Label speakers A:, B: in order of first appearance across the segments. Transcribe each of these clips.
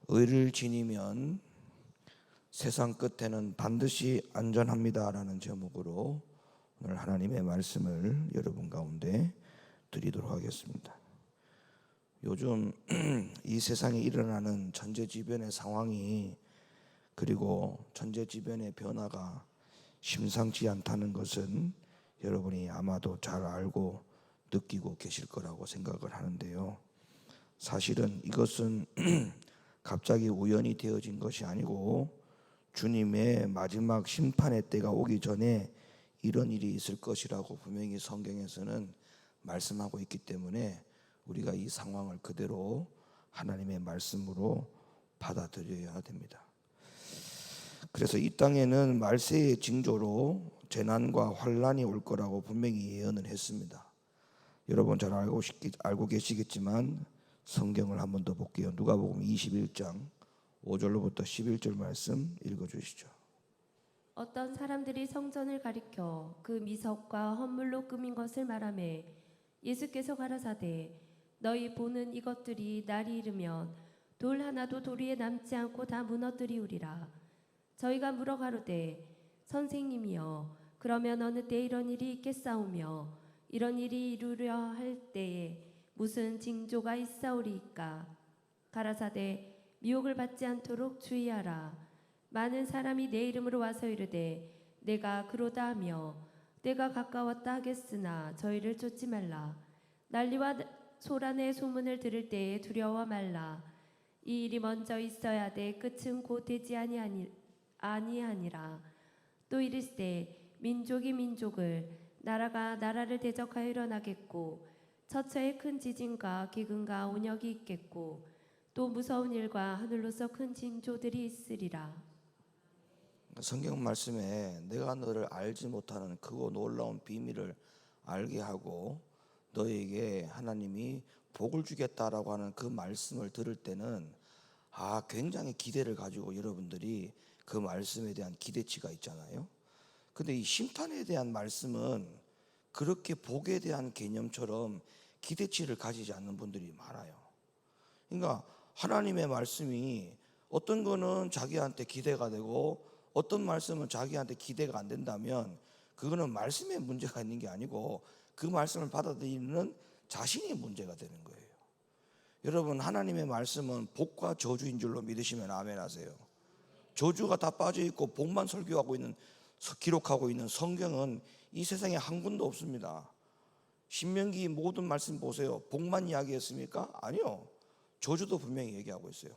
A: 의를 지니면 세상 끝에는 반드시 안전합니다라는 제목으로 오늘 하나님의 말씀을 여러분 가운데 드리도록 하겠습니다. 요즘 이 세상에 일어나는 천재지변의 상황이 그리고 천재지변의 변화가 심상치 않다는 것은 여러분이 아마도 잘 알고 느끼고 계실 거라고 생각을 하는데요. 사실은 이것은 갑자기 우연히 되어진 것이 아니고 주님의 마지막 심판의 때가 오기 전에 이런 일이 있을 것이라고 분명히 성경에서는 말씀하고 있기 때문에 우리가 이 상황을 그대로 하나님의 말씀으로 받아들여야 됩니다. 그래서 이 땅에는 말세의 징조로 재난과 환란이 올 거라고 분명히 예언을 했습니다. 여러분 잘 알고 계시겠지만 성경을 한 번 더 볼게요. 누가복음 21장 5절로부터 11절 말씀 읽어주시죠.
B: 어떤 사람들이 성전을 가리켜 그 미석과 헌물로 꾸민 것을 말하매 예수께서 가라사대 너희 보는 이것들이 날이 이르면 돌 하나도 돌 위에 남지 않고 다 무너뜨리우리라. 저희가 물어 가로되 선생님이여 그러면 어느 때 이런 일이 있겠사오며 이런 일이 이루려 할 때에 무슨 징조가 있사오리이까. 가라사대 미혹을 받지 않도록 주의하라. 많은 사람이 내 이름으로 와서 이르되 내가 그로다 하며 때가 가까웠다 하겠으나 저희를 쫓지 말라. 난리와 소란의 소문을 들을 때에 두려워 말라. 이 일이 먼저 있어야 돼 끝은 곧 되지 아니하니라. 또 이르시되 민족이 민족을 나라가 나라를 대적하여 일어나겠고 처처에 큰 지진과 기근과 온역이 있겠고 또 무서운 일과 하늘로서 큰 징조들이 있으리라.
A: 성경 말씀에 내가 너를 알지 못하는 크고 놀라운 비밀을 알게 하고 너에게 하나님이 복을 주겠다라고 하는 그 말씀을 들을 때는 굉장히 기대를 가지고 여러분들이 그 말씀에 대한 기대치가 있잖아요. 근데 이 심판에 대한 말씀은 그렇게 복에 대한 개념처럼 기대치를 가지지 않는 분들이 많아요. 그러니까 하나님의 말씀이 어떤 거는 자기한테 기대가 되고 어떤 말씀은 자기한테 기대가 안 된다면 그거는 말씀에 문제가 있는 게 아니고 그 말씀을 받아들이는 자신이 문제가 되는 거예요. 여러분 하나님의 말씀은 복과 저주인 줄로 믿으시면 아멘 하세요. 저주가 다 빠져 있고 복만 기록하고 있는 성경은 이 세상에 한 군도 없습니다. 신명기 모든 말씀 보세요. 복만 이야기했습니까? 아니요. 저주도 분명히 얘기하고 있어요.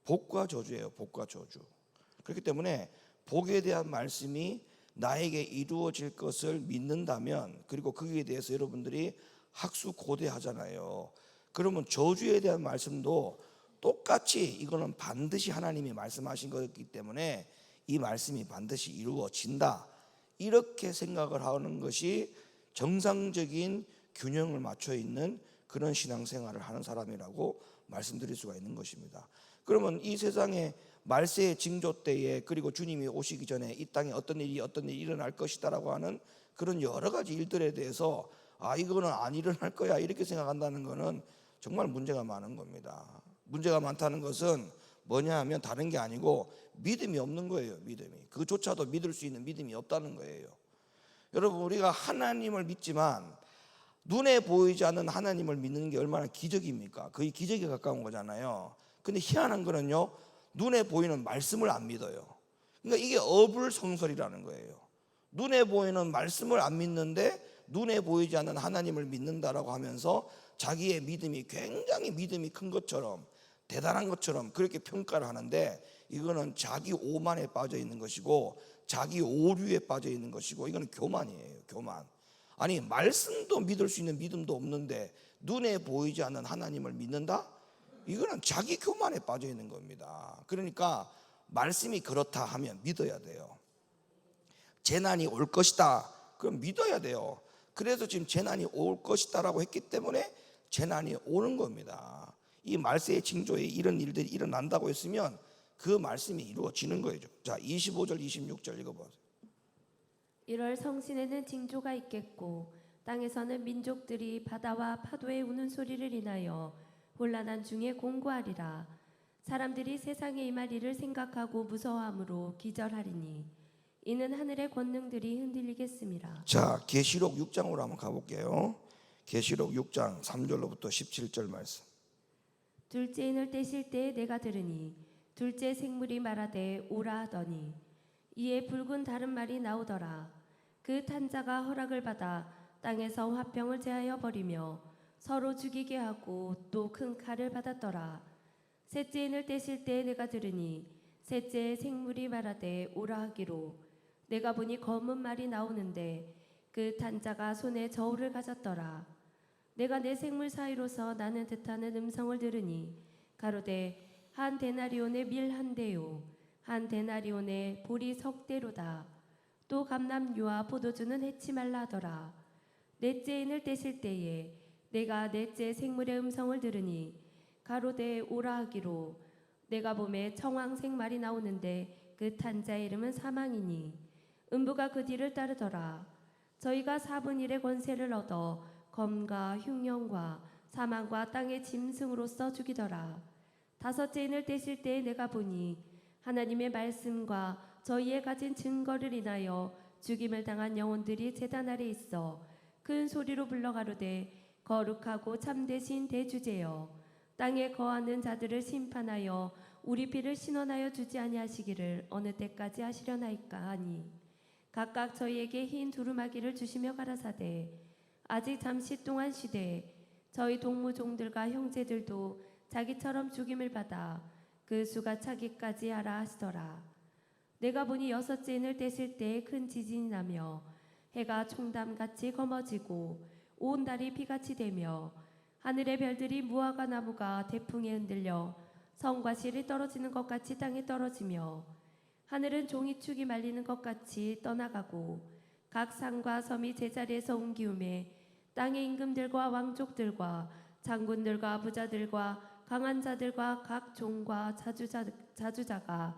A: 복과 저주예요. 복과 저주. 그렇기 때문에 복에 대한 말씀이 나에게 이루어질 것을 믿는다면 그리고 거기에 대해서 여러분들이 학수고대하잖아요. 그러면 저주에 대한 말씀도 똑같이 이거는 반드시 하나님이 말씀하신 거였기 때문에 이 말씀이 반드시 이루어진다. 이렇게 생각을 하는 것이 정상적인 균형을 맞춰 있는 그런 신앙생활을 하는 사람이라고 말씀드릴 수가 있는 것입니다. 그러면 이 세상에 말세의 징조 때에 그리고 주님이 오시기 전에 이 땅에 어떤 일이 일어날 것이다라고 하는 그런 여러 가지 일들에 대해서 이거는 안 일어날 거야 이렇게 생각한다는 것은 정말 문제가 많은 겁니다. 문제가 많다는 것은 뭐냐 하면 다른 게 아니고 믿음이 없는 거예요. 믿음이. 그조차도 믿을 수 있는 믿음이 없다는 거예요. 여러분 우리가 하나님을 믿지만 눈에 보이지 않는 하나님을 믿는 게 얼마나 기적입니까? 거의 기적에 가까운 거잖아요. 근데 희한한 거는요 눈에 보이는 말씀을 안 믿어요. 그러니까 이게 어불성설이라는 거예요. 눈에 보이는 말씀을 안 믿는데 눈에 보이지 않는 하나님을 믿는다라고 하면서 자기의 믿음이 굉장히 믿음이 큰 것처럼 대단한 것처럼 그렇게 평가를 하는데 이거는 자기 오만에 빠져 있는 것이고 자기 오류에 빠져 있는 것이고 이거는 교만이에요. 교만. 아니 말씀도 믿을 수 있는 믿음도 없는데 눈에 보이지 않는 하나님을 믿는다? 이거는 자기 교만에 빠져 있는 겁니다. 그러니까 말씀이 그렇다 하면 믿어야 돼요. 재난이 올 것이다. 그럼 믿어야 돼요. 그래서 지금 재난이 올 것이다라고 했기 때문에 재난이 오는 겁니다. 이 말세의 징조에 이런 일들이 일어난다고 했으면 그 말씀이 이루어지는 거예요. 자, 25절 26절 읽어보세요.
B: 1월 성신에는 징조가 있겠고 땅에서는 민족들이 바다와 파도의 우는 소리를 인하여 혼란한 중에 공고하리라. 사람들이 세상에 임할 일을 생각하고 무서워함으로 기절하리니 이는 하늘의 권능들이 흔들리겠습니다.
A: 자, 계시록 6장으로 한번 가볼게요. 계시록 6장 3절로부터 17절 말씀.
B: 둘째 인을 떼실 때에 내가 들으니 둘째 생물이 말하되 오라 하더니 이에 붉은 다른 말이 나오더라. 그 탄자가 허락을 받아 땅에서 화평을 제하여 버리며 서로 죽이게 하고 또 큰 칼을 받았더라. 셋째 인을 떼실 때에 내가 들으니 셋째 생물이 말하되 오라 하기로 내가 보니 검은 말이 나오는데 그 탄자가 손에 저울을 가졌더라. 내가 내 생물 사이로서 나는 듯하는 음성을 들으니 가로되 한 데나리온의 밀 한 대요 한 데나리온의 보리 석 대로다. 또 감람류와 포도주는 해치 말라 하더라. 넷째 인을 떼실 때에 내가 넷째 생물의 음성을 들으니 가로되 오라 하기로 내가 봄에 청황색 말이 나오는데 그 탄자의 이름은 사망이니 음부가 그 뒤를 따르더라. 저희가 4분 1의 권세를 얻어 검과 흉령과 사망과 땅의 짐승으로서 죽이더라. 다섯째 인을 떼실 때에 내가 보니 하나님의 말씀과 저희의 가진 증거를 인하여 죽임을 당한 영혼들이 제단 아래 있어 큰 소리로 불러 가로되 거룩하고 참되신 대주제여 땅에 거하는 자들을 심판하여 우리 피를 신원하여 주지 아니하시기를 어느 때까지 하시려나이까 하니 각각 저희에게 흰 두루마기를 주시며 가라사대 아직 잠시 동안 쉬되 저희 동무종들과 형제들도 자기처럼 죽임을 받아 그 수가 차기까지 하라 하시더라. 내가 보니 여섯째 인을 떼실 때에 큰 지진이 나며 해가 총담같이 검어지고 온 달이 피같이 되며 하늘의 별들이 무화과 나무가 태풍에 흔들려 성과 실이 떨어지는 것 같이 땅에 떨어지며 하늘은 종이축이 말리는 것 같이 떠나가고 각 산과 섬이 제자리에서 옮기움에 땅의 임금들과 왕족들과 장군들과 부자들과 강한 자들과 각 종과 자주자가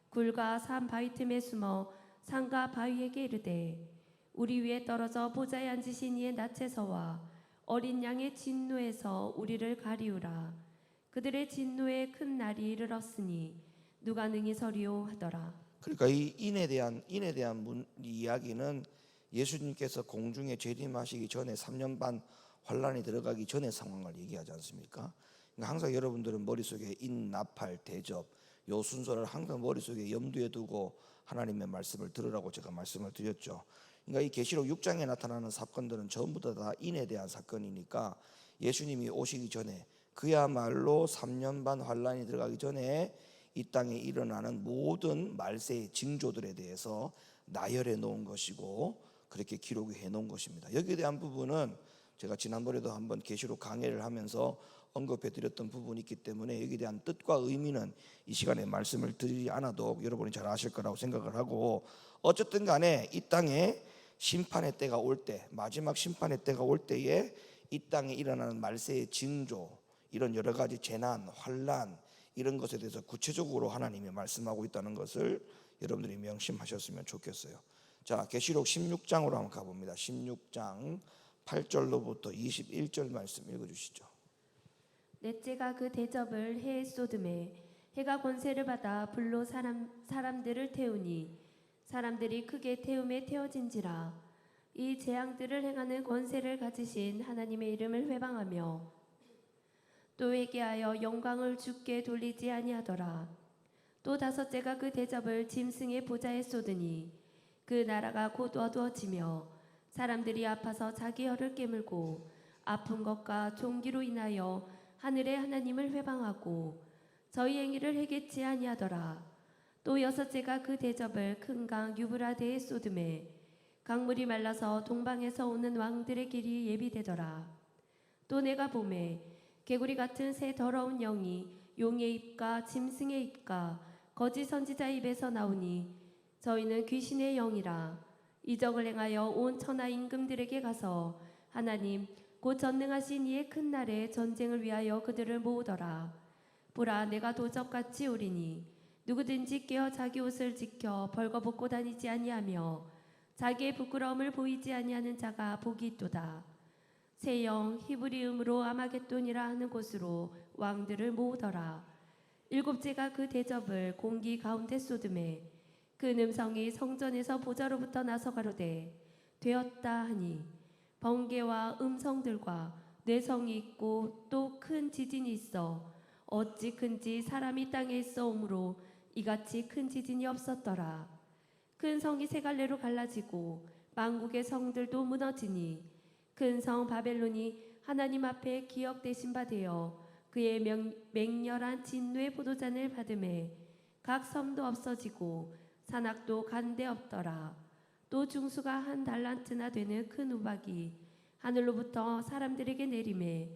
B: 굴과 산 바위 틈에 숨어 산과 바위에게 이르되 우리 위에 떨어져 보좌에 앉으신 이의 낯에서와 어린 양의 진노에서 우리를 가리우라. 그들의 진노에 큰 날이 이르렀으니 누가 능히 서리오 하더라.
A: 그러니까 이 인에 대한 이야기는 예수님께서 공중에 재림하시기 전에 3년 반 환란이 들어가기 전의 상황을 얘기하지 않습니까? 그러니까 항상 여러분들은 머릿속에 인, 나팔, 대접 요 순서를 항상 머릿속에 염두에 두고 하나님의 말씀을 들으라고 제가 말씀을 드렸죠. 그러니까 이 계시록 6장에 나타나는 사건들은 전부 다 인에 대한 사건이니까 예수님이 오시기 전에 그야말로 3년 반 환란이 들어가기 전에 이 땅에 일어나는 모든 말세의 징조들에 대해서 나열해 놓은 것이고 그렇게 기록을 해 놓은 것입니다. 여기에 대한 부분은 제가 지난번에도 한번 계시록 강해를 하면서 언급해 드렸던 부분이 있기 때문에 여기에 대한 뜻과 의미는 이 시간에 말씀을 드리지 않아도 여러분이 잘 아실 거라고 생각을 하고 어쨌든 간에 이 땅에 심판의 때가 올 때 마지막 심판의 때가 올 때에 이 땅에 일어나는 말세의 징조 이런 여러 가지 재난, 환란 이런 것에 대해서 구체적으로 하나님이 말씀하고 있다는 것을 여러분들이 명심하셨으면 좋겠어요. 자, 계시록 16장으로 한번 가봅니다. 16장 8절로부터 21절 말씀 읽어주시죠.
B: 넷째가 그 대접을 해에 쏟음에 해가 권세를 받아 불로 사람들을 태우니 사람들이 크게 태움에 태워진지라. 이 재앙들을 행하는 권세를 가지신 하나님의 이름을 회방하며 또 회개하여 영광을 주께 돌리지 아니하더라. 또 다섯째가 그 대접을 짐승의 보좌에 쏟으니 그 나라가 곧 어두워지며 사람들이 아파서 자기 혀를 깨물고 아픈 것과 종기로 인하여 하늘의 하나님을 회방하고 저희 행위를 회개치 아니하더라. 또 여섯째가 그 대접을 큰 강 유브라데에 쏟음에 강물이 말라서 동방에서 오는 왕들의 길이 예비되더라. 또 내가 보매 개구리 같은 새 더러운 영이 용의 입과 짐승의 입과 거짓 선지자의 입에서 나오니 저희는 귀신의 영이라. 이적을 행하여 온 천하 임금들에게 가서 하나님 곧 전능하신 이의 큰 날에 전쟁을 위하여 그들을 모으더라. 보라, 내가 도적같이 오리니 누구든지 깨어 자기 옷을 지켜 벌거벗고 다니지 아니하며 자기의 부끄러움을 보이지 아니하는 자가 복이 있도다. 새 영 히브리음으로 아마겟돈이라 하는 곳으로 왕들을 모으더라. 일곱째가 그 대접을 공기 가운데 쏟음에 그 음성이 성전에서 보좌로부터 나서 가로되 되었다 하니 번개와 음성들과 뇌성이 있고 또 큰 지진이 있어 어찌 큰지 사람이 땅에 있어 오므로 이같이 큰 지진이 없었더라. 큰 성이 세 갈래로 갈라지고 만국의 성들도 무너지니 큰 성 바벨론이 하나님 앞에 기억되신 바 되어 그의 맹렬한 진노의 포도잔을 받음에 각 섬도 없어지고 산악도 간데 없더라. 또 중수가 한 달란트나 되는 큰 우박이 하늘로부터 사람들에게 내림에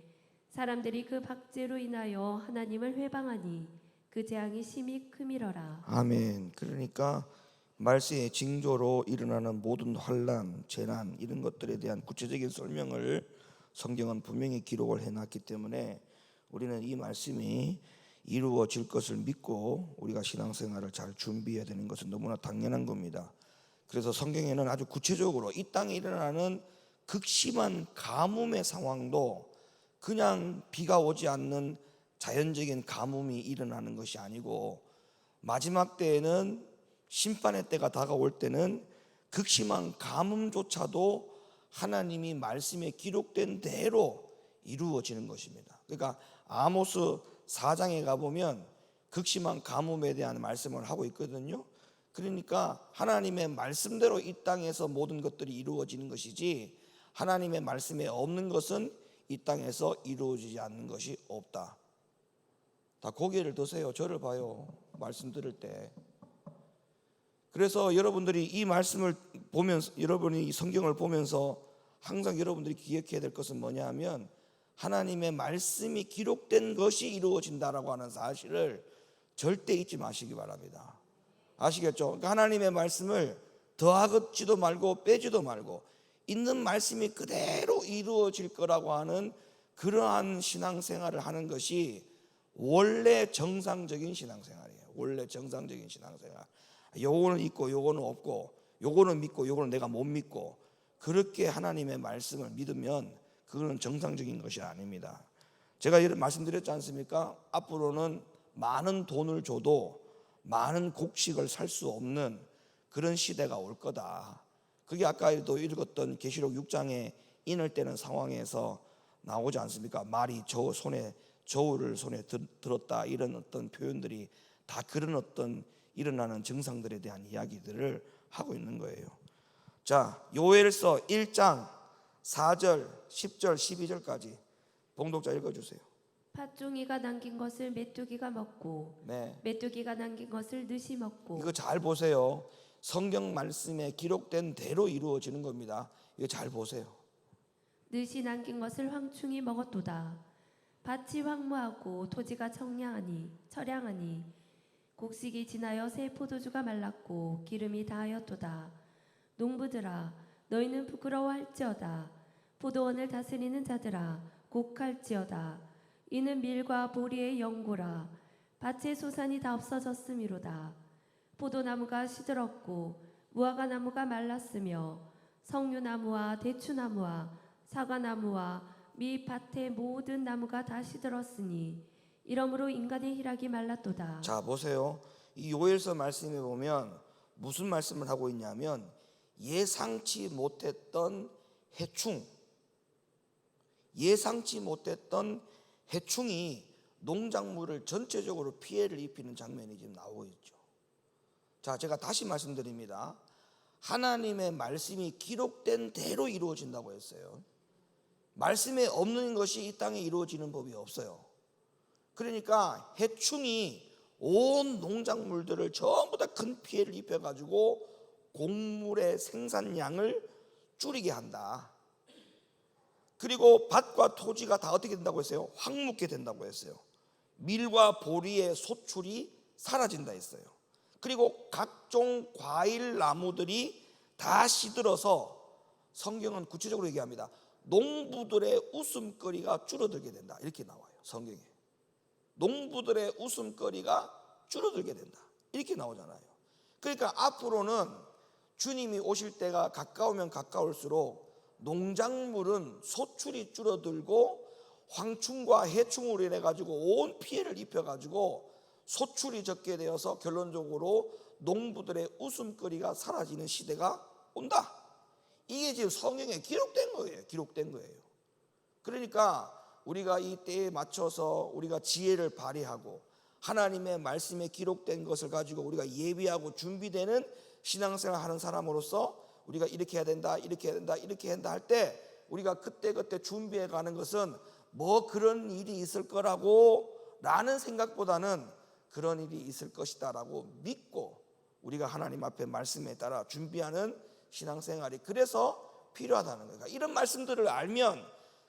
B: 사람들이 그 박제로 인하여 하나님을 회방하니 그 재앙이 심히 크미러라.
A: 아멘. 그러니까 말세의 징조로 일어나는 모든 환난, 재난 이런 것들에 대한 구체적인 설명을 성경은 분명히 기록을 해놨기 때문에 우리는 이 말씀이 이루어질 것을 믿고 우리가 신앙생활을 잘 준비해야 되는 것은 너무나 당연한 겁니다. 그래서 성경에는 아주 구체적으로 이 땅에 일어나는 극심한 가뭄의 상황도 그냥 비가 오지 않는 자연적인 가뭄이 일어나는 것이 아니고 마지막 때에는 심판의 때가 다가올 때는 극심한 가뭄조차도 하나님이 말씀에 기록된 대로 이루어지는 것입니다. 그러니까 아모스 4장에 가보면 극심한 가뭄에 대한 말씀을 하고 있거든요. 그러니까 하나님의 말씀대로 이 땅에서 모든 것들이 이루어지는 것이지 하나님의 말씀에 없는 것은 이 땅에서 이루어지지 않는 것이 없다. 다 고개를 드세요. 저를 봐요. 말씀 들을 때. 그래서 여러분들이 이 말씀을 보면서, 여러분이 이 성경을 보면서 항상 여러분들이 기억해야 될 것은 뭐냐 하면 하나님의 말씀이 기록된 것이 이루어진다라고 하는 사실을 절대 잊지 마시기 바랍니다. 아시겠죠? 그러니까 하나님의 말씀을 더하지도 말고 빼지도 말고 있는 말씀이 그대로 이루어질 거라고 하는 그러한 신앙생활을 하는 것이 원래 정상적인 신앙생활이에요. 원래 정상적인 신앙생활. 요거는 있고 요거는 없고 요거는 믿고 요거는 내가 못 믿고 그렇게 하나님의 말씀을 믿으면 그거는 정상적인 것이 아닙니다. 제가 이런 말씀드렸지 않습니까? 앞으로는 많은 돈을 줘도 많은 곡식을 살 수 없는 그런 시대가 올 거다. 그게 아까도 읽었던 계시록 6장에 인을 떼는 상황에서 나오지 않습니까? 말이 저울을 손에 들었다 이런 어떤 표현들이 다 그런 어떤 일어나는 증상들에 대한 이야기들을 하고 있는 거예요. 자, 요엘서 1장 4절, 10절, 12절까지 봉독자 읽어주세요.
B: 팥종이가 남긴 것을 메뚜기가 먹고
A: 네,
B: 메뚜기가 남긴 것을 느시 먹고
A: 이거 잘 보세요. 성경 말씀에 기록된 대로 이루어지는 겁니다. 이거 잘 보세요.
B: 느시 남긴 것을 황충이 먹었도다. 밭이 황무하고 토지가 처량하니 곡식이 지나여 새 포도주가 말랐고 기름이 다하였도다. 농부들아 너희는 부끄러워할지어다. 포도원을 다스리는 자들아 곡할지어다. 이는 밀과 보리의 영고라. 밭의 소산이 다 없어졌음이로다. 포도나무가 시들었고 무화과나무가 말랐으며 석류나무와 대추나무와 사과나무와 밑밭의 모든 나무가 다 시들었으니 이러므로 인간의 희락이 말랐도다.
A: 자, 보세요. 이 요엘서 말씀에 보면 무슨 말씀을 하고 있냐면 예상치 못했던 해충이 농작물을 전체적으로 피해를 입히는 장면이 지금 나오고 있죠. 자, 제가 다시 말씀드립니다. 하나님의 말씀이 기록된 대로 이루어진다고 했어요. 말씀에 없는 것이 이 땅에 이루어지는 법이 없어요. 그러니까 해충이 온 농작물들을 전부 다 큰 피해를 입혀가지고 곡물의 생산량을 줄이게 한다. 그리고 밭과 토지가 다 어떻게 된다고 했어요? 황무게 된다고 했어요. 밀과 보리의 소출이 사라진다 했어요. 그리고 각종 과일 나무들이 다 시들어서 성경은 구체적으로 얘기합니다. 농부들의 웃음거리가 줄어들게 된다. 이렇게 나와요. 성경에. 농부들의 웃음거리가 줄어들게 된다. 이렇게 나오잖아요. 그러니까 앞으로는 주님이 오실 때가 가까우면 가까울수록 농작물은 소출이 줄어들고 황충과 해충으로 인해 가지고 온 피해를 입혀 가지고 소출이 적게 되어서 결론적으로 농부들의 웃음거리가 사라지는 시대가 온다. 이게 지금 성경에 기록된 거예요. 기록된 거예요. 그러니까 우리가 이 때에 맞춰서 우리가 지혜를 발휘하고 하나님의 말씀에 기록된 것을 가지고 우리가 예비하고 준비되는 신앙생활 하는 사람으로서 우리가 이렇게 해야 된다, 이렇게 해야 된다, 이렇게 해야 된다 할 때 우리가 그때그때 준비해 가는 것은 뭐 그런 일이 있을 거라고 라는 생각보다는 그런 일이 있을 것이다 라고 믿고 우리가 하나님 앞에 말씀에 따라 준비하는 신앙생활이 그래서 필요하다는 거예요. 그러니까 이런 말씀들을 알면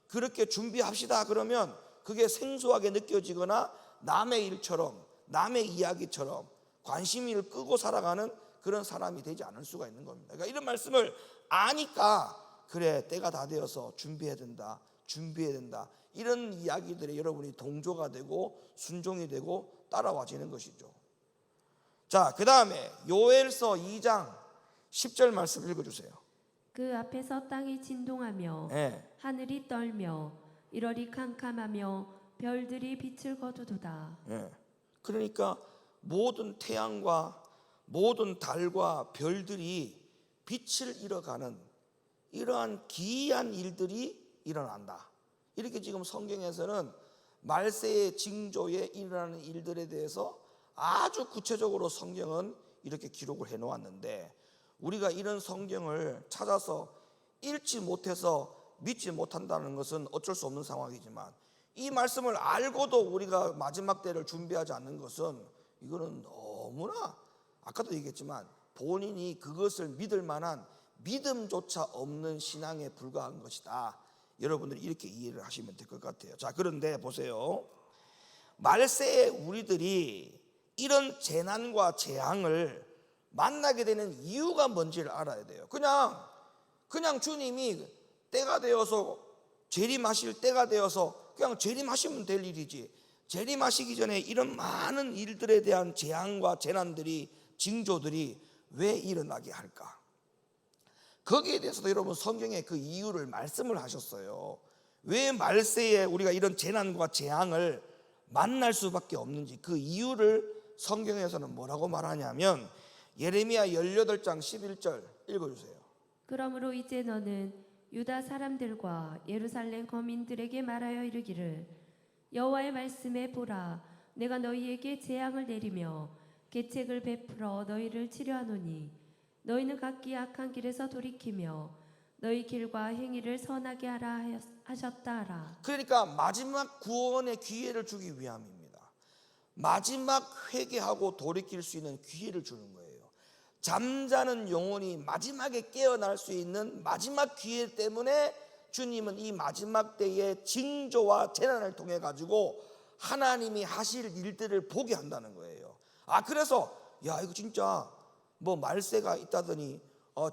A: 그렇게 준비합시다 그러면 그게 생소하게 느껴지거나 남의 일처럼 남의 이야기처럼 관심을 끄고 살아가는 그런 사람이 되지 않을 수가 있는 겁니다. 그러니까 이런 말씀을 아니까 그래 때가 다 되어서 준비해야 된다, 준비해야 된다 이런 이야기들에 여러분이 동조가 되고 순종이 되고 따라와지는 것이죠. 자, 그 다음에 요엘서 2장 10절 말씀 읽어주세요.
B: 그 앞에서 땅이 진동하며
A: 네.
B: 하늘이 떨며 일월이 캄캄하며 별들이 빛을 거두도다.
A: 네. 그러니까 모든 태양과 모든 달과 별들이 빛을 잃어가는 이러한 기이한 일들이 일어난다. 이렇게 지금 성경에서는 말세의 징조에 일어나는 일들에 대해서 아주 구체적으로 성경은 이렇게 기록을 해 놓았는데 우리가 이런 성경을 찾아서 읽지 못해서 믿지 못한다는 것은 어쩔 수 없는 상황이지만 이 말씀을 알고도 우리가 마지막 때를 준비하지 않는 것은 이거는 너무나 아까도 얘기했지만 본인이 그것을 믿을 만한 믿음조차 없는 신앙에 불과한 것이다. 여러분들이 이렇게 이해를 하시면 될 것 같아요. 자, 그런데 보세요. 말세에 우리들이 이런 재난과 재앙을 만나게 되는 이유가 뭔지를 알아야 돼요. 그냥 주님이 때가 되어서 재림하실 때가 되어서 그냥 재림하시면 될 일이지 재림하시기 전에 이런 많은 일들에 대한 재앙과 재난들이 징조들이 왜 일어나게 할까? 거기에 대해서도 여러분 성경에 그 이유를 말씀을 하셨어요. 왜 말세에 우리가 이런 재난과 재앙을 만날 수밖에 없는지 그 이유를 성경에서는 뭐라고 말하냐면 예레미야 18장 11절 읽어주세요.
B: 그러므로 이제 너는 유다 사람들과 예루살렘 거민들에게 말하여 이르기를 여호와의 말씀에 보라 내가 너희에게 재앙을 내리며 계책을 베풀어 너희를 치료하노니 너희는 각기 악한 길에서 돌이키며 너희 길과 행위를 선하게 하라 하셨다 하라.
A: 그러니까 마지막 구원의 기회를 주기 위함입니다. 마지막 회개하고 돌이킬 수 있는 기회를 주는 거예요. 잠자는 영혼이 마지막에 깨어날 수 있는 마지막 기회 때문에 주님은 이 마지막 때의 징조와 재난을 통해 가지고 하나님이 하실 일들을 보게 한다는 거예요. 그래서 야 이거 진짜 뭐 말세가 있다더니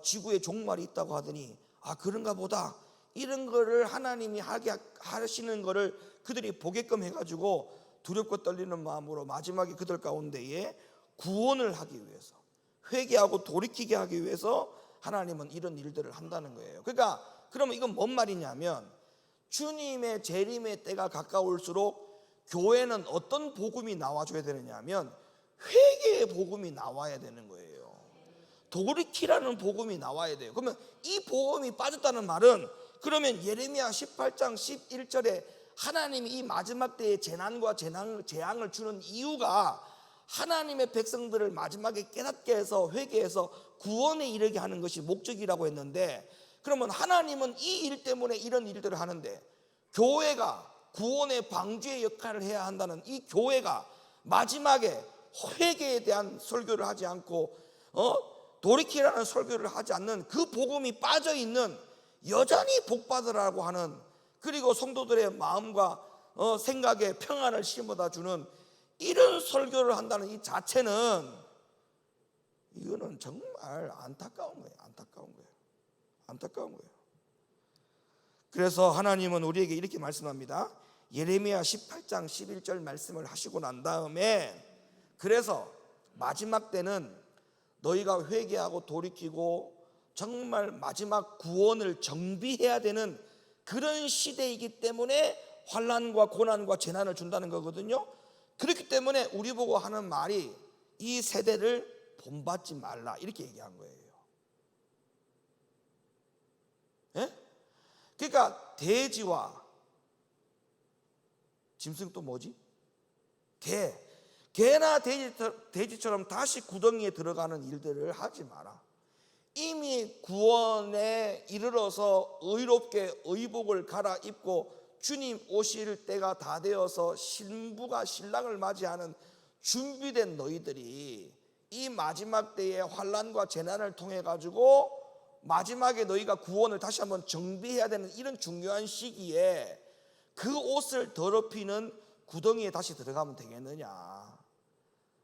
A: 지구에 종말이 있다고 하더니 그런가 보다 이런 거를 하나님이 하게 하시는 거를 그들이 보게끔 해가지고 두렵고 떨리는 마음으로 마지막에 그들 가운데에 구원을 하기 위해서 회개하고 돌이키게 하기 위해서 하나님은 이런 일들을 한다는 거예요. 그러니까 그러면 이건 뭔 말이냐면 주님의 재림의 때가 가까울수록 교회는 어떤 복음이 나와줘야 되느냐면 회개의 복음이 나와야 되는 거예요. 돌이키라는 복음이 나와야 돼요. 그러면 이 복음이 빠졌다는 말은 그러면 예레미야 18장 11절에 하나님이 이 마지막 때에 재난과 재앙을 주는 이유가 하나님의 백성들을 마지막에 깨닫게 해서 회개해서 구원에 이르게 하는 것이 목적이라고 했는데 그러면 하나님은 이 일 때문에 이런 일들을 하는데 교회가 구원의 방주의 역할을 해야 한다는 이 교회가 마지막에 회개에 대한 설교를 하지 않고 돌이키라는 설교를 하지 않는 그 복음이 빠져있는 여전히 복받으라고 하는 그리고 성도들의 마음과 생각에 평안을 심어다 주는 이런 설교를 한다는 이 자체는 이거는 정말 안타까운 거예요. 안타까운 거예요. 그래서 하나님은 우리에게 이렇게 말씀합니다. 예레미야 18장 11절 말씀을 하시고 난 다음에 그래서 마지막 때는 너희가 회개하고 돌이키고 정말 마지막 구원을 정비해야 되는 그런 시대이기 때문에 환난과 고난과 재난을 준다는 거거든요. 그렇기 때문에 우리 보고 하는 말이 이 세대를 본받지 말라 이렇게 얘기한 거예요. 예? 그러니까 돼지와 짐승 또 뭐지? 개나 돼지처럼 다시 구덩이에 들어가는 일들을 하지 마라. 이미 구원에 이르러서 의롭게 의복을 갈아입고 주님 오실 때가 다 되어서 신부가 신랑을 맞이하는 준비된 너희들이 이 마지막 때의 환난과 재난을 통해 가지고 마지막에 너희가 구원을 다시 한번 정비해야 되는 이런 중요한 시기에 그 옷을 더럽히는 구덩이에 다시 들어가면 되겠느냐.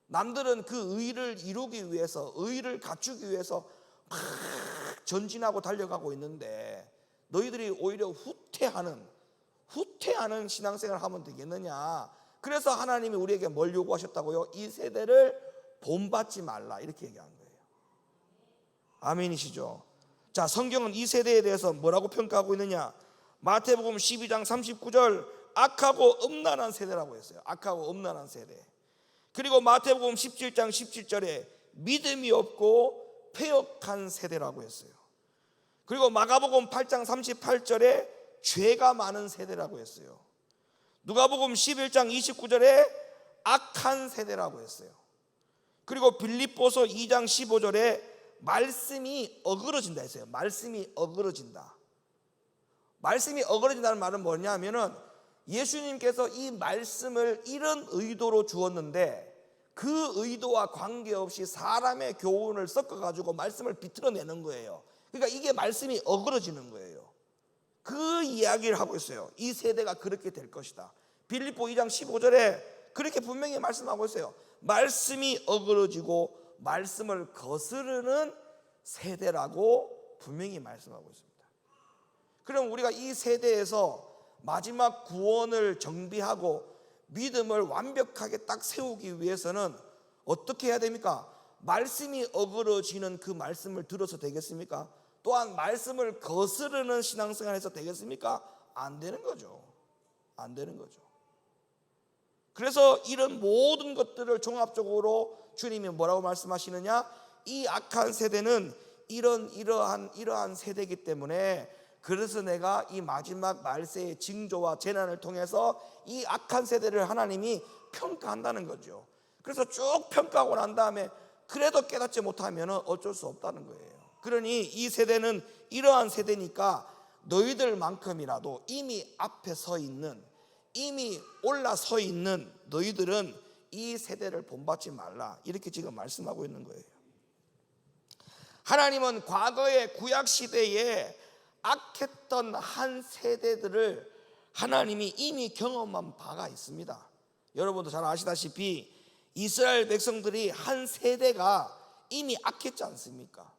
A: 남들은 그 의를 이루기 위해서, 의를 갖추기 위해서 막 전진하고 달려가고 있는데 너희들이 오히려 후퇴하는 신앙생활을 하면 되겠느냐. 그래서 하나님이 우리에게 뭘 요구하셨다고요? 이 세대를 본받지 말라 이렇게 얘기한 거예요. 아멘이시죠? 자, 성경은 이 세대에 대해서 뭐라고 평가하고 있느냐? 마태복음 12장 39절 악하고 음란한 세대라고 했어요. 악하고 음란한 세대. 그리고 마태복음 17장 17절에 믿음이 없고 패역한 세대라고 했어요. 그리고 마가복음 8장 38절에 죄가 많은 세대라고 했어요. 누가복음 11장 29절에 악한 세대라고 했어요. 그리고 빌립보서 2장 15절에 말씀이 어그러진다 했어요. 말씀이 어그러진다. 말씀이 어그러진다는 말은 뭐냐면은 예수님께서 이 말씀을 이런 의도로 주었는데 그 의도와 관계없이 사람의 교훈을 섞어가지고 말씀을 비틀어내는 거예요. 그러니까 이게 말씀이 어그러지는 거예요. 그 이야기를 하고 있어요. 이 세대가 그렇게 될 것이다. 빌립보 2장 15절에 그렇게 분명히 말씀하고 있어요. 말씀이 어그러지고 말씀을 거스르는 세대라고 분명히 말씀하고 있습니다. 그럼 우리가 이 세대에서 마지막 구원을 정비하고 믿음을 완벽하게 딱 세우기 위해서는 어떻게 해야 됩니까? 말씀이 어그러지는 그 말씀을 들어서 되겠습니까? 또한 말씀을 거스르는 신앙생활에서 되겠습니까? 안 되는 거죠. 안 되는 거죠. 그래서 이런 모든 것들을 종합적으로 주님이 뭐라고 말씀하시느냐? 이 악한 세대는 이러한 세대이기 때문에 그래서 내가 이 마지막 말세의 징조와 재난을 통해서 이 악한 세대를 하나님이 평가한다는 거죠. 그래서 쭉 평가하고 난 다음에 그래도 깨닫지 못하면 어쩔 수 없다는 거예요. 그러니 이 세대는 이러한 세대니까 너희들만큼이라도 이미 앞에 서 있는, 이미 올라서 있는 너희들은 이 세대를 본받지 말라 이렇게 지금 말씀하고 있는 거예요. 하나님은 과거의 구약시대에 악했던 한 세대들을 하나님이 이미 경험한 바가 있습니다. 여러분도 잘 아시다시피 이스라엘 백성들이 한 세대가 이미 악했지 않습니까?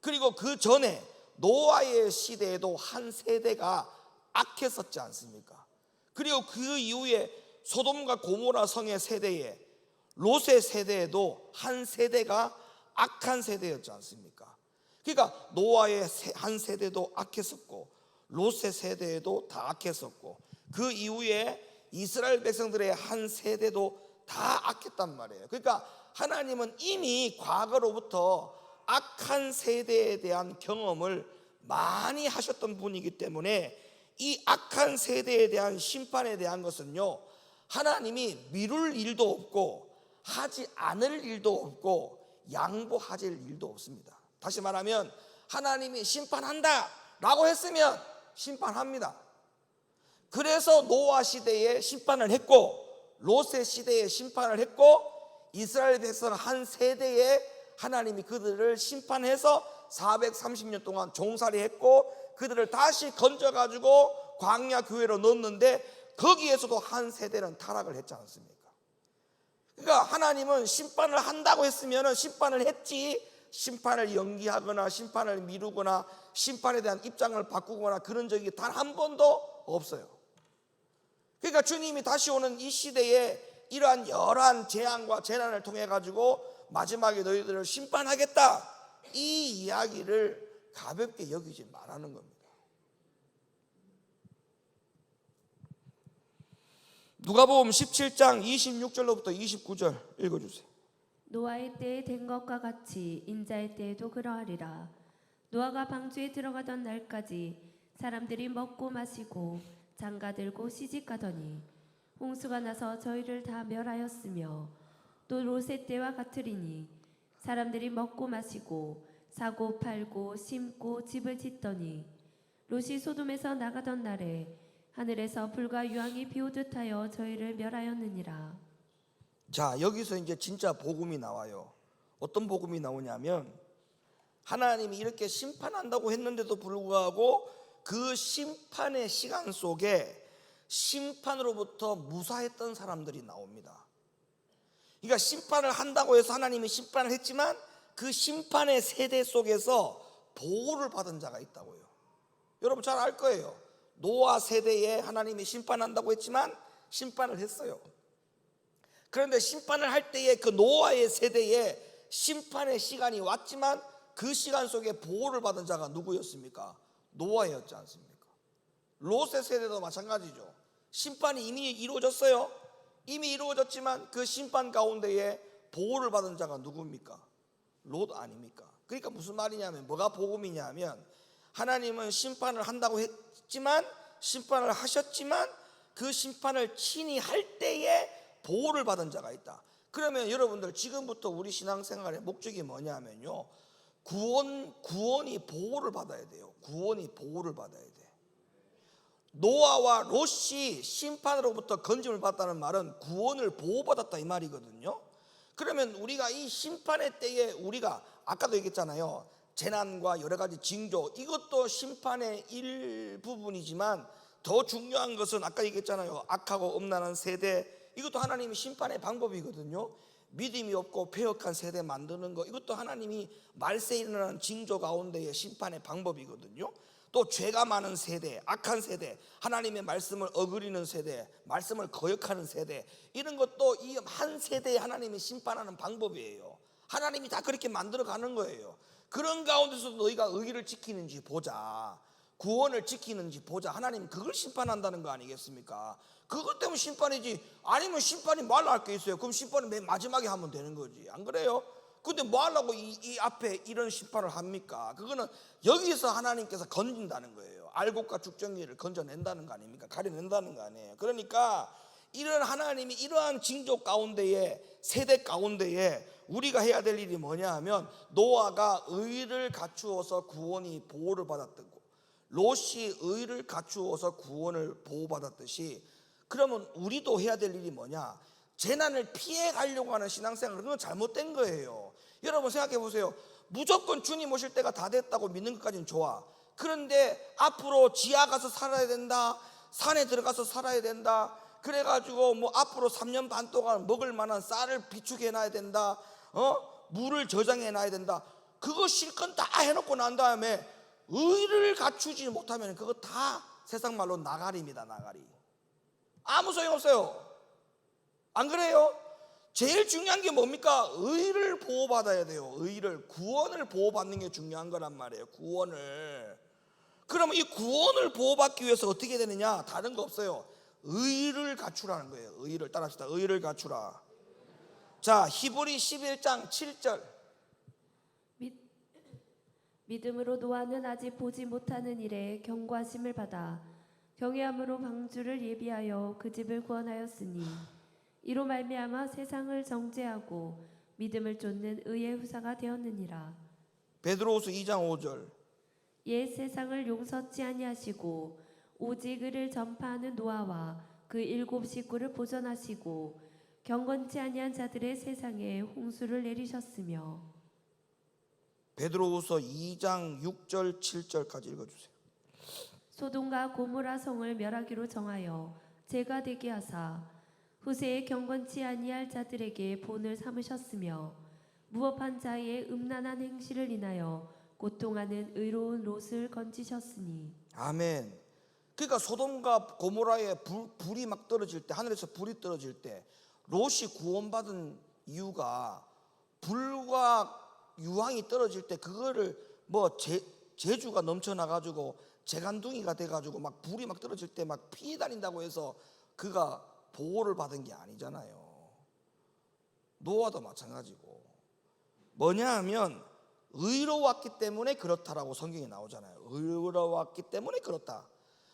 A: 그리고 그 전에 노아의 시대에도 한 세대가 악했었지 않습니까? 그리고 그 이후에 소돔과 고모라 성의 세대에 롯의 세대에도 한 세대가 악한 세대였지 않습니까? 그러니까 노아의 한 세대도 악했었고 롯의 세대에도 다 악했었고 그 이후에 이스라엘 백성들의 한 세대도 다 악했단 말이에요. 그러니까 하나님은 이미 과거로부터 악한 세대에 대한 경험을 많이 하셨던 분이기 때문에 이 악한 세대에 대한 심판에 대한 것은요 하나님이 미룰 일도 없고 하지 않을 일도 없고 양보하실 일도 없습니다. 다시 말하면 하나님이 심판한다 라고 했으면 심판합니다. 그래서 노아 시대에 심판을 했고 롯의 시대에 심판을 했고 이스라엘 백성 한 세대에 하나님이 그들을 심판해서 430년 동안 종살이했고 그들을 다시 건져가지고 광야 교회로 넣었는데 거기에서도 한 세대는 타락을 했지 않습니까? 그러니까 하나님은 심판을 한다고 했으면 심판을 했지 심판을 연기하거나 심판을 미루거나 심판에 대한 입장을 바꾸거나 그런 적이 단 한 번도 없어요. 그러니까 주님이 다시 오는 이 시대에 이러한 여러한 재앙과 재난을 통해 가지고 마지막에 너희들을 심판하겠다 이 이야기를 가볍게 여기지 말라는 겁니다. 누가복음 17장 26절로부터 29절 읽어주세요.
B: 노아의 때에 된 것과 같이 인자의 때에도 그러하리라. 노아가 방주에 들어가던 날까지 사람들이 먹고 마시고 장가들고 시집가더니 홍수가 나서 저희를 다 멸하였으며 또 롯의 때와 같으리니 사람들이 먹고 마시고 사고 팔고 심고 집을 짓더니 롯이 소돔에서 나가던 날에 하늘에서 불과 유황이 비오듯 하여 저희를 멸하였느니라.
A: 자, 여기서 이제 진짜 복음이 나와요. 어떤 복음이 나오냐면 하나님이 이렇게 심판한다고 했는데도 불구하고 그 심판의 시간 속에 심판으로부터 무사했던 사람들이 나옵니다. 그러니까 심판을 한다고 해서 하나님이 심판을 했지만 그 심판의 세대 속에서 보호를 받은 자가 있다고요. 여러분 잘 알 거예요. 노아 세대에 하나님이 심판한다고 했지만 심판을 했어요. 그런데 심판을 할 때에 그 노아의 세대에 심판의 시간이 왔지만 그 시간 속에 보호를 받은 자가 누구였습니까? 노아였지 않습니까? 롯의 세대도 마찬가지죠. 심판이 이미 이루어졌어요. 이미 이루어졌지만 그 심판 가운데에 보호를 받은 자가 누굽니까? 롯 아닙니까? 그러니까 무슨 말이냐면 뭐가 복음이냐면 하나님은 심판을 한다고 했지만 심판을 하셨지만 그 심판을 친히 할 때에 보호를 받은 자가 있다. 그러면 여러분들 지금부터 우리 신앙생활의 목적이 뭐냐면요, 구원이 보호를 받아야 돼요. 구원이 보호를 받아야 돼. 노아와 롯이 심판으로부터 건짐을 받았다는 말은 구원을 보호받았다 이 말이거든요. 그러면 우리가 이 심판의 때에 우리가 아까도 얘기했잖아요. 재난과 여러 가지 징조, 이것도 심판의 일부분이지만 더 중요한 것은 아까 얘기했잖아요. 악하고 음란한 세대, 이것도 하나님이 심판의 방법이거든요. 믿음이 없고 폐역한 세대 만드는 거, 이것도 하나님이 말세에 일어나는 징조 가운데의 심판의 방법이거든요. 또 죄가 많은 세대, 악한 세대, 하나님의 말씀을 어그리는 세대, 말씀을 거역하는 세대, 이런 것도 이 한 세대에 하나님이 심판하는 방법이에요. 하나님이 다 그렇게 만들어 가는 거예요. 그런 가운데서도 너희가 의를 지키는지 보자, 구원을 지키는지 보자. 하나님 그걸 심판한다는 거 아니겠습니까? 그것 때문에 심판이지, 아니면 심판이 뭐 하려고 할 게 있어요? 그럼 심판은 맨 마지막에 하면 되는 거지, 안 그래요? 근데 뭐 하려고 이 앞에 이런 심판을 합니까? 그거는 여기서 하나님께서 건진다는 거예요. 알곡과 죽정이를 건져낸다는 거 아닙니까? 가려낸다는 거 아니에요. 그러니까 이런 하나님이 이러한 징조 가운데에, 세대 가운데에 우리가 해야 될 일이 뭐냐 하면, 노아가 의를 갖추어서 구원이 보호를 받았던 거, 롯이 의를 갖추어서 구원을 보호받았듯이, 그러면 우리도 해야 될 일이 뭐냐? 재난을 피해 가려고 하는 신앙생활, 그건 잘못된 거예요. 여러분 생각해 보세요. 무조건 주님 오실 때가 다 됐다고 믿는 것까지는 좋아. 그런데 앞으로 지하 가서 살아야 된다, 산에 들어가서 살아야 된다, 그래가지고 뭐 앞으로 3년 반 동안 먹을 만한 쌀을 비축해 놔야 된다, 물을 저장해 놔야 된다. 그거 실컷 다 해놓고 난 다음에 의를 갖추지 못하면 그거 다 세상 말로 나가리입니다. 나가리. 아무 소용없어요. 안 그래요? 제일 중요한 게 뭡니까? 의를 보호받아야 돼요. 의를, 구원을 보호받는 게 중요한 거란 말이에요. 구원을. 그러면 이 구원을 보호받기 위해서 어떻게 되느냐? 다른 거 없어요. 의를 갖추라는 거예요. 의를. 따라합시다. 의를 갖추라. 자, 히브리 11장 7절.
B: 믿음으로 노아는 아직 보지 못하는 일에 경고하심을 받아 경외함으로 방주를 예비하여 그 집을 구원하였으니 이로 말미암아 세상을 정죄하고 믿음을 쫓는 의의 후사가 되었느니라.
A: 베드로후서 2장 5절.
B: 옛 세상을 용서치 아니하시고 오직 의를 전파하는 노아와 그 7 식구를 보존하시고 경건치 아니한 자들의 세상에 홍수를 내리셨으며.
A: 베드로후서 2장 6절 7절까지 읽어주세요.
B: 소돔과 고모라 성을 멸하기로 정하여 죄가 되게 하사 후세에 경건치 아니할 자들에게 본을 삼으셨으며 무법한 자의 음란한 행실을 인하여 고통하는 의로운 롯을 건지셨으니.
A: 아멘. 그러니까 소돔과 고모라에 불이 막 떨어질 때, 하늘에서 불이 떨어질 때 롯이 구원받은 이유가, 불과 유황이 떨어질 때 그거를 뭐 제주가 넘쳐나가지고 재간둥이가 돼가지고 막 불이 막 떨어질 때 막 피해 다닌다고 해서 그가 보호를 받은 게 아니잖아요. 노아도 마찬가지고. 뭐냐 하면 의로웠기 때문에 그렇다라고 성경에 나오잖아요. 의로웠기 때문에 그렇다.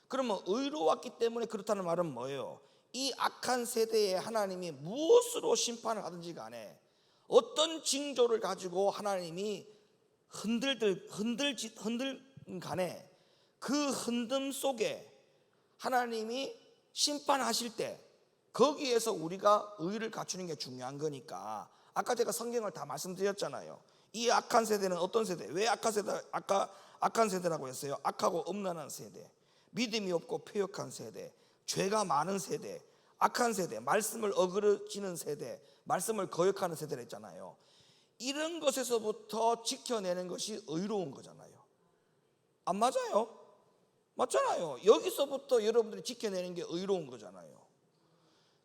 A: 그러면 의로웠기 때문에 그렇다는 말은 뭐예요? 이 악한 세대에 하나님이 무엇으로 심판을 하든지 간에 어떤 징조를 가지고 하나님이 흔들든 간에 그 흔듦 속에 하나님이 심판하실 때 거기에서 우리가 의를 갖추는 게 중요한 거니까. 아까 제가 성경을 다 말씀드렸잖아요. 이 악한 세대는 어떤 세대? 왜 악한 세대라고 했어요? 악하고 음란한 세대, 믿음이 없고 패역한 세대, 죄가 많은 세대, 악한 세대, 말씀을 어그러지는 세대, 말씀을 거역하는 세대를 했잖아요. 이런 것에서부터 지켜내는 것이 의로운 거잖아요. 안 맞아요? 맞잖아요. 여기서부터 여러분들이 지켜내는 게 의로운 거잖아요.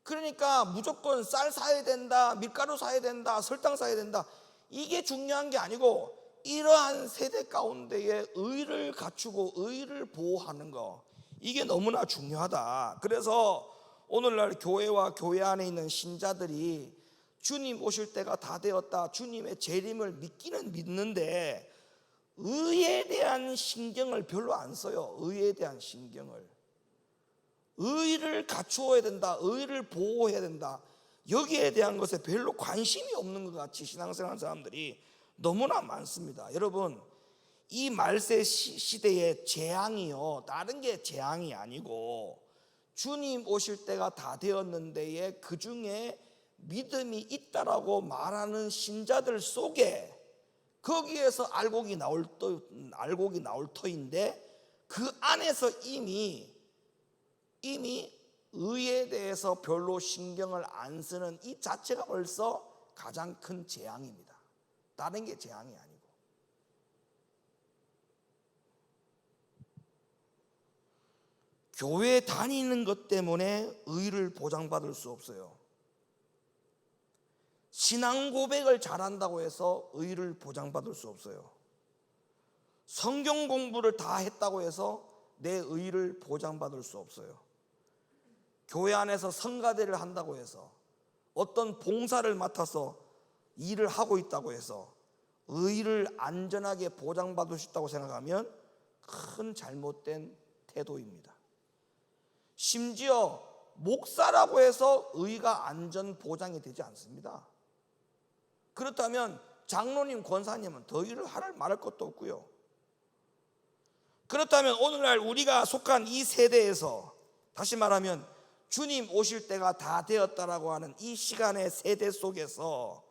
A: 그러니까 무조건 쌀 사야 된다, 밀가루 사야 된다, 설탕 사야 된다, 이게 중요한 게 아니고 이러한 세대 가운데에 의를 갖추고 의를 보호하는 거, 이게 너무나 중요하다. 그래서 오늘날 교회와 교회 안에 있는 신자들이 주님 오실 때가 다 되었다, 주님의 재림을 믿기는 믿는데 의에 대한 신경을 별로 안 써요. 의에 대한 신경을. 의를 갖추어야 된다, 의를 보호해야 된다, 여기에 대한 것에 별로 관심이 없는 것 같이 신앙생활하는 사람들이 너무나 많습니다. 여러분, 이 말세 시대의 재앙이요, 다른 게 재앙이 아니고 주님 오실 때가 다 되었는데에 그 중에 믿음이 있다라고 말하는 신자들 속에 거기에서 알곡이 나올 터인데 그 안에서 이미 의에 대해서 별로 신경을 안 쓰는 이 자체가 벌써 가장 큰 재앙입니다. 다른 게 재앙이 아니고. 교회 다니는 것 때문에 의를 보장받을 수 없어요. 신앙 고백을 잘한다고 해서 의를 보장받을 수 없어요. 성경 공부를 다 했다고 해서 내 의를 보장받을 수 없어요. 교회 안에서 성가대를 한다고 해서 어떤 봉사를 맡아서 일을 하고 있다고 해서 의를 안전하게 보장받을 수 있다고 생각하면 큰 잘못된 태도입니다. 심지어 목사라고 해서 의가 안전 보장이 되지 않습니다. 그렇다면 장로님, 권사님은 더 일을 말할 것도 없고요. 그렇다면 오늘날 우리가 속한 이 세대에서, 다시 말하면 주님 오실 때가 다 되었다라고 하는 이 시간의 세대 속에서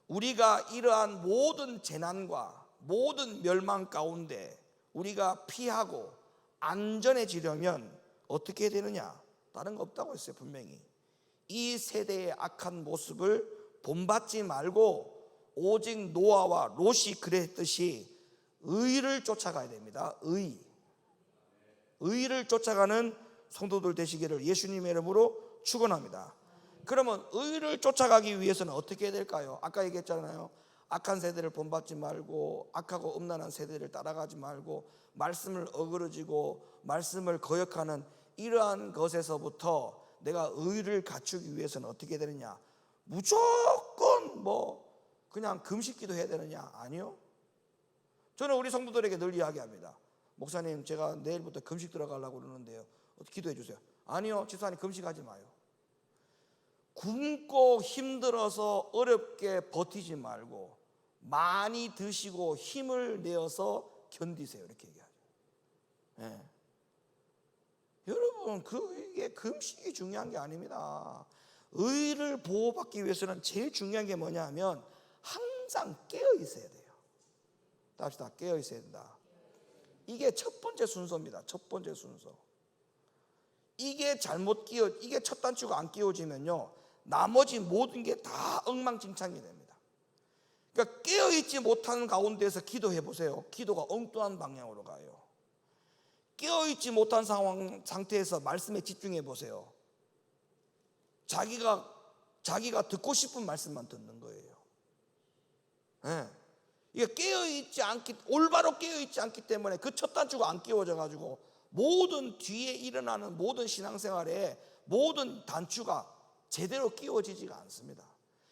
A: 우리가 이러한 모든 재난과 모든 멸망 가운데 우리가 피하고 안전해지려면 어떻게 되느냐? 다른 거 없다고 했어요. 분명히 이 세대의 악한 모습을 본받지 말고 오직 노아와 롯이 그랬듯이 의를 쫓아가야 됩니다. 의를 쫓아가는 성도들 되시기를 예수님의 이름으로 축원합니다. 그러면 의를 쫓아가기 위해서는 어떻게 해야 될까요? 아까 얘기했잖아요. 악한 세대를 본받지 말고 악하고 음란한 세대를 따라가지 말고 말씀을 어그러지고 말씀을 거역하는 이러한 것에서부터 내가 의를 갖추기 위해서는 어떻게 해야 되느냐? 무조건 그냥 금식기도 해야 되느냐? 아니요. 저는 우리 성도들에게 늘 이야기합니다. 목사님, 제가 내일부터 금식 들어가려고 그러는데요, 기도해 주세요. 아니요, 집사님 금식하지 마요. 굶고 힘들어서 어렵게 버티지 말고 많이 드시고 힘을 내어서 견디세요. 이렇게 얘기하죠. 네. 여러분, 이게 금식이 중요한 게 아닙니다. 의를 보호받기 위해서는 제일 중요한 게 뭐냐 하면 항상 깨어 있어야 돼요. 다 합시다. 깨어 있어야 된다. 이게 첫 번째 순서입니다. 첫 번째 순서. 이게 이게 첫 단추가 안 끼워지면요, 나머지 모든 게 다 엉망진창이 됩니다. 그러니까 깨어있지 못하는 가운데서 기도해 보세요. 기도가 엉뚱한 방향으로 가요. 깨어있지 못한 상태에서 말씀에 집중해 보세요. 자기가 듣고 싶은 말씀만 듣는 거예요. 네. 이게 올바로 깨어있지 않기 때문에 그 첫 단추가 안 끼워져 가지고 모든 뒤에 일어나는 모든 신앙생활에 모든 단추가 제대로 끼워지지가 않습니다.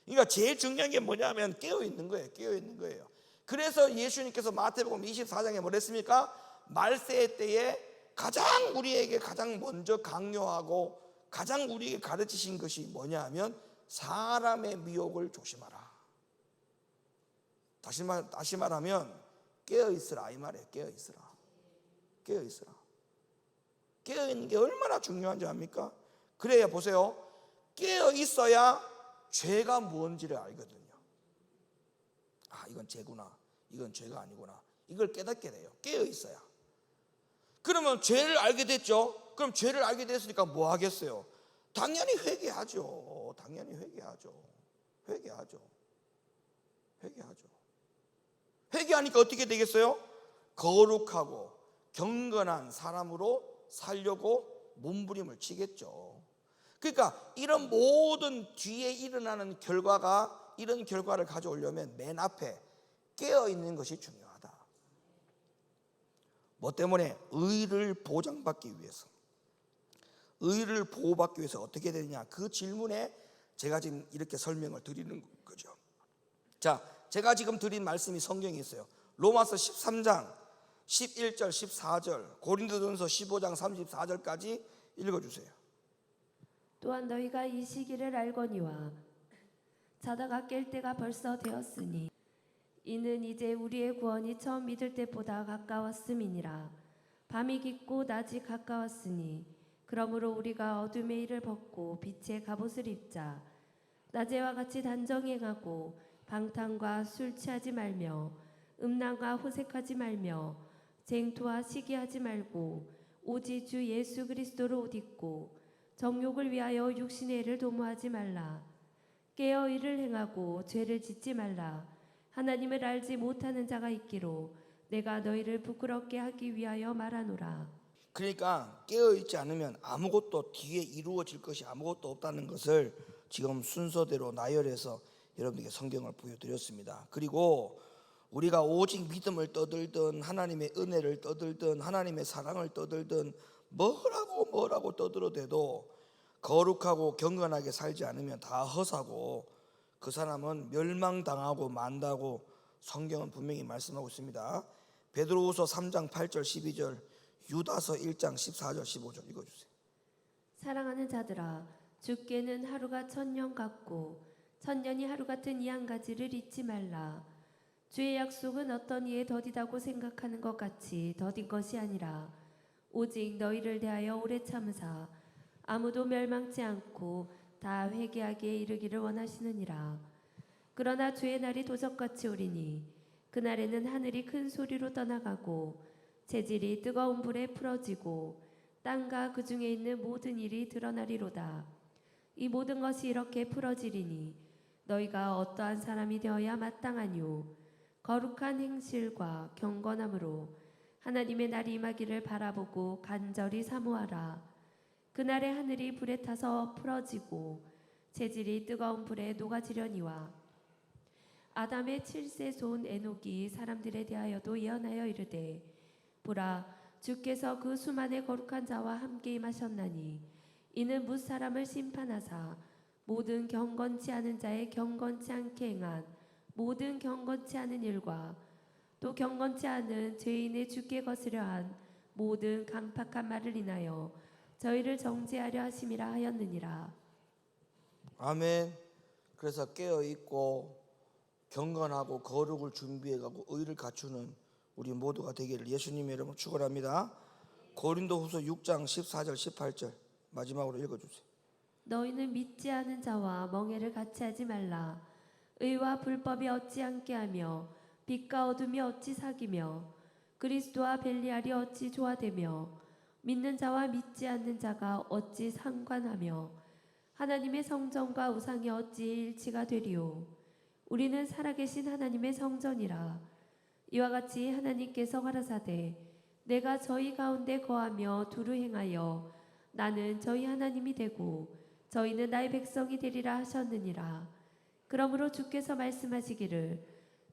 A: 그러니까 제일 중요한 게 뭐냐면 깨어 있는 거예요. 깨어 있는 거예요. 그래서 예수님께서 마태복음 24장에 뭐랬습니까? 말세 때에 우리에게 가장 먼저 강요하고 가장 우리에게 가르치신 것이 뭐냐 하면 사람의 미혹을 조심하라. 다시 말하면 깨어 있으라 이 말이에요. 깨어 있으라. 깨어 있으라. 깨어 있는 게 얼마나 중요한지 압니까? 그래야 보세요. 깨어 있어야 죄가 뭔지를 알거든요. 아, 이건 죄구나. 이건 죄가 아니구나. 이걸 깨닫게 돼요. 깨어 있어야. 그러면 죄를 알게 됐죠. 그럼 죄를 알게 됐으니까 뭐 하겠어요? 당연히 회개하죠. 당연히 회개하죠. 회개하죠. 회개하죠. 회개하니까 어떻게 되겠어요? 거룩하고 경건한 사람으로 살려고 몸부림을 치겠죠. 그러니까 이런 모든 뒤에 일어나는 이런 결과를 가져오려면 맨 앞에 깨어있는 것이 중요하다. 뭐 때문에? 의를 보장받기 위해서. 의를 보호받기 위해서 어떻게 되느냐, 그 질문에 제가 지금 이렇게 설명을 드리는 거죠. 자, 제가 지금 드린 말씀이 성경에 있어요. 로마서 13장 11절 14절, 고린도전서 15장 34절까지 읽어주세요.
B: 또한 너희가 이 시기를 알거니와 자다가 깰 때가 벌써 되었으니 이는 이제 우리의 구원이 처음 믿을 때보다 가까웠음이니라. 밤이 깊고 낮이 가까웠으니 그러므로 우리가 어둠의 일을 벗고 빛의 갑옷을 입자. 낮에와 같이 단정행하고 방탕과 술 취하지 말며 음란과 호색하지 말며 쟁투와 시기하지 말고 오직 주 예수 그리스도를 옷 입고 정욕을 위하여 육신의 일을 도모하지 말라. 깨어 일을 행하고 죄를 짓지 말라. 하나님을 알지 못하는 자가 있기로 내가 너희를 부끄럽게 하기 위하여 말하노라.
A: 그러니까 깨어있지 않으면 아무것도 뒤에 이루어질 것이 아무것도 없다는 것을 지금 순서대로 나열해서 여러분에게 성경을 보여드렸습니다. 그리고 우리가 오직 믿음을 떠들든 하나님의 은혜를 떠들든 하나님의 사랑을 떠들든 뭐라고 떠들어대도 거룩하고 경건하게 살지 않으면 다 허사고 그 사람은 멸망당하고 만다고 성경은 분명히 말씀하고 있습니다. 베드로후서 3장 8절 12절, 유다서 1장 14절 15절 읽어주세요.
B: 사랑하는 자들아, 주께는 하루가 천년 같고 천년이 하루 같은 이 한 가지를 잊지 말라. 주의 약속은 어떤 이에 더디다고 생각하는 것 같이 더딘 것이 아니라 오직 너희를 대하여 오래 참으사 아무도 멸망치 않고 다 회개하기에 이르기를 원하시느니라. 그러나 주의 날이 도적같이 오리니 그날에는 하늘이 큰 소리로 떠나가고 재질이 뜨거운 불에 풀어지고 땅과 그 중에 있는 모든 일이 드러나리로다. 이 모든 것이 이렇게 풀어지리니 너희가 어떠한 사람이 되어야 마땅하뇨. 거룩한 행실과 경건함으로 하나님의 날이 임하기를 바라보고 간절히 사모하라. 그날에 하늘이 불에 타서 풀어지고 재질이 뜨거운 불에 녹아지려니와 아담의 7세 손 에녹이 사람들에 대하여도 예언하여 이르되 보라, 주께서 그 수만의 거룩한 자와 함께 임하셨나니 이는 뭇 사람을 심판하사 모든 경건치 않은 자의 경건치 않게 행한 모든 경건치 않은 일과 또 경건치 않은 죄인의 주께 거스려 한 모든 강팍한 말을 인하여 저희를 정죄하려 하심이라 하였느니라.
A: 아멘. 그래서 깨어있고 경건하고 거룩을 준비해가고 의를 갖추는 우리 모두가 되기를 예수님의 이름으로 축원합니다. 고린도후서 6장 14절 18절 마지막으로 읽어주세요.
B: 너희는 믿지 않은 자와 멍에를 같이 하지 말라. 의와 불법이 어찌 함께하며 빛과 어둠이 어찌 사귀며 그리스도와 벨리알이 어찌 조화되며 믿는 자와 믿지 않는 자가 어찌 상관하며 하나님의 성전과 우상이 어찌 일치가 되리요. 우리는 살아계신 하나님의 성전이라. 이와 같이 하나님께서 가라사대 내가 저희 가운데 거하며 두루 행하여 나는 저희 하나님이 되고 저희는 나의 백성이 되리라 하셨느니라. 그러므로 주께서 말씀하시기를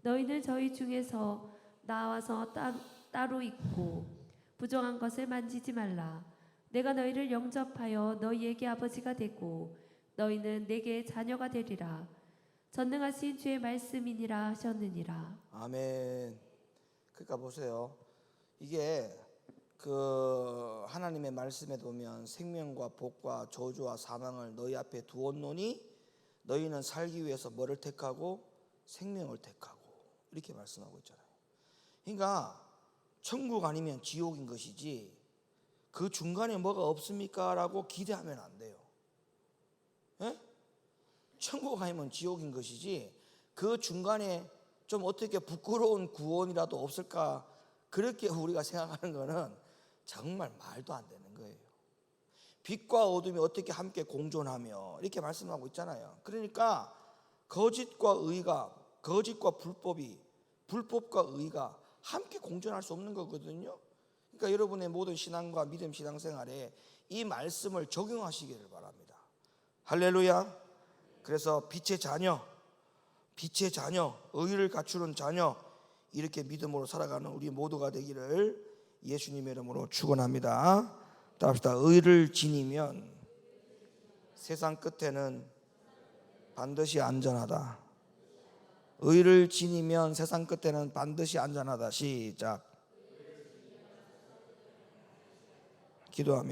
B: 너희는 저희 중에서 나와서 따로 있고 부정한 것을 만지지 말라. 내가 너희를 영접하여 너희에게 아버지가 되고 너희는 내게 자녀가 되리라. 전능하신 주의 말씀이니라 하셨느니라.
A: 아멘. 그러니까 보세요. 이게 그 하나님의 말씀에 보면 생명과 복과 저주와 사망을 너희 앞에 두었노니 너희는 살기 위해서 뭐를 택하고 생명을 택하고 이렇게 말씀하고 있잖아요. 그러니까 천국 아니면 지옥인 것이지 그 중간에 뭐가 없습니까? 라고 기대하면 안 돼요. 예? 천국 아니면 지옥인 것이지 그 중간에 좀 어떻게 부끄러운 구원이라도 없을까? 그렇게 우리가 생각하는 거는 정말 말도 안 되는 거예요. 빛과 어둠이 어떻게 함께 공존하며 이렇게 말씀하고 있잖아요. 그러니까 거짓과 의가, 거짓과 불법이, 불법과 의가 함께 공존할 수 없는 거거든요. 그러니까 여러분의 모든 신앙과 믿음 신앙생활에 이 말씀을 적용하시기를 바랍니다. 할렐루야. 그래서 빛의 자녀, 의를 갖추는 자녀, 이렇게 믿음으로 살아가는 우리 모두가 되기를 예수님의 이름으로 축원합니다. 따라합시다. 의를 지니면 세상 끝에는 반드시 안전하다. 의를 지니면 세상 끝에는 반드시 안전하다. 시작. 기도합니다.